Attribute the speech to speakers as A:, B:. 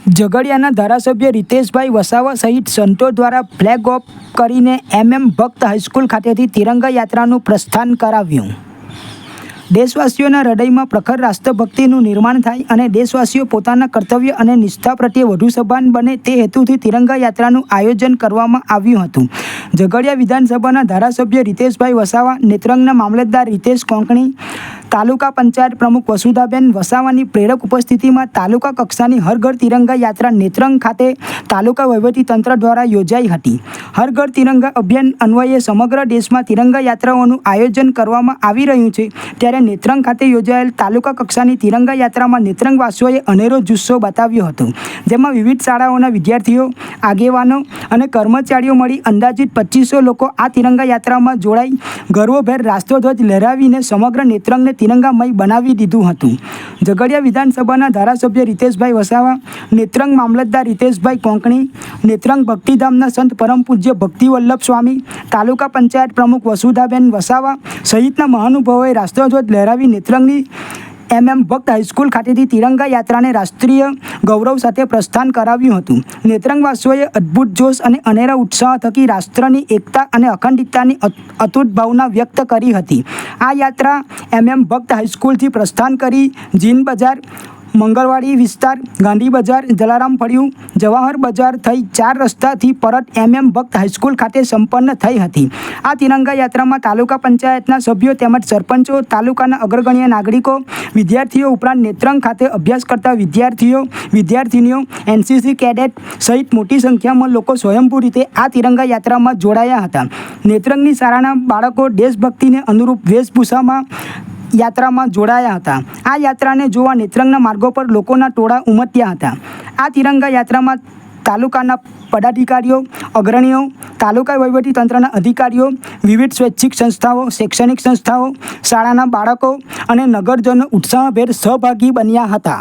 A: ઝઘડિયાના ધારાસભ્ય રીતેશભાઈ વસાવા સહિત સંતો દ્વારા ફ્લેગ ઓફ કરીને ભક્ત હાઈસ્કૂલ ખાતેથી તિરંગા યાત્રાનું પ્રસ્થાન કરાવ્યું. દેશવાસીઓના હૃદયમાં પ્રખર રાષ્ટ્રભક્તિનું નિર્માણ થાય અને દેશવાસીઓ પોતાના કર્તવ્ય અને નિષ્ઠા પ્રત્યે વધુ સભાન બને તે હેતુથી તિરંગા યાત્રાનું આયોજન કરવામાં આવ્યું હતું. ઝઘડિયા વિધાનસભાના ધારાસભ્ય રીતેશભાઈ વસાવા, નેત્રંગના મામલતદાર રીતેશ કોંકણી, તાલુકા પંચાયત પ્રમુખ વસુધાબેન વસાવાની પ્રેરક ઉપસ્થિતિમાં તાલુકા કક્ષાની હર ઘર તિરંગા યાત્રા નેત્રંગ ખાતે તાલુકા વહીવટીતંત્ર દ્વારા યોજાઈ હતી. હર ઘર તિરંગા અભિયાન અન્વયે સમગ્ર દેશમાં તિરંગા યાત્રાઓનું આયોજન કરવામાં આવી રહ્યું છે, ત્યારે નેત્રંગ ખાતે યોજાયેલ તાલુકા કક્ષાની તિરંગા યાત્રામાં નેત્રંગવાસીઓએ અનેરો જુસ્સો બતાવ્યો હતો, જેમાં વિવિધ શાળાઓના વિદ્યાર્થીઓ, આગેવાનો અને કર્મચારીઓ મળી અંદાજિત 2500 લોકો આ તિરંગા યાત્રામાં જોડાઈ ગર્વભેર રાષ્ટ્રધ્વજ લહેરાવીને સમગ્ર નેત્રંગને તિરંગામય બનાવી દીધું હતું. ઝઘડિયા વિધાનસભાના ધારાસભ્ય રીતેશભાઈ વસાવા, નેત્રંગ મામલતદાર રીતેશભાઈ કોંકણી, નેત્રંગ ભક્તિધામના સંત પરમ પૂજ્ય ભક્તિવલ્લભ સ્વામી, તાલુકા પંચાયત પ્રમુખ વસુધાબેન વસાવા સહિતના મહાનુભાવોએ રાષ્ટ્રધ્વજ લહેરાવી નેત્રંગની ભક્ત હાઈસ્કૂલ ખાતેથી તિરંગા યાત્રાને રાષ્ટ્રીય ગૌરવ સાથે પ્રસ્થાન કરાવ્યું હતું. નેત્રંગવાસીઓએ અદ્ભુત જોશ અને અનેરા ઉત્સાહ થકી રાષ્ટ્રની એકતા અને અખંડિતતાની અતૂટ ભાવના વ્યક્ત કરી હતી. આ યાત્રા ભક્ત હાઈસ્કૂલથી પ્રસ્થાન કરી જીન બજાર, મંગળવાડી વિસ્તાર, ગાંધી બજાર, જલારામ ફળિયું, જવાહર બજાર થઈ 4 રસ્તાથી પરત ભક્ત હાઈસ્કૂલ ખાતે સંપન્ન થઈ હતી. આ તિરંગા યાત્રામાં તાલુકા પંચાયતના સભ્યો તેમજ સરપંચો, તાલુકાના અગ્રગણ્ય નાગરિકો, વિદ્યાર્થીઓ ઉપરાંત નેત્રંગ ખાતે અભ્યાસ કરતા વિદ્યાર્થીઓ, વિદ્યાર્થિનીઓ, એનસીસી કેડેટ સહિત મોટી સંખ્યામાં લોકો સ્વયંભૂ રીતે આ તિરંગા યાત્રામાં જોડાયા હતા. નેત્રંગની શાળાના બાળકો દેશભક્તિને અનુરૂપ વેશભૂષામાં યાત્રામાં જોડાયા હતા. આ યાત્રાને જોવા નેત્રંગના માર્ગો પર લોકોના ટોળા ઉમટ્યા હતા. આ તિરંગા યાત્રામાં તાલુકાના પદાધિકારીઓ, અગ્રણીઓ, તાલુકા વહીવટીતંત્રના અધિકારીઓ, વિવિધ સ્વૈચ્છિક સંસ્થાઓ, શૈક્ષણિક સંસ્થાઓ, શાળાના બાળકો અને નગરજનો ઉત્સાહભેર સહભાગી બન્યા હતા.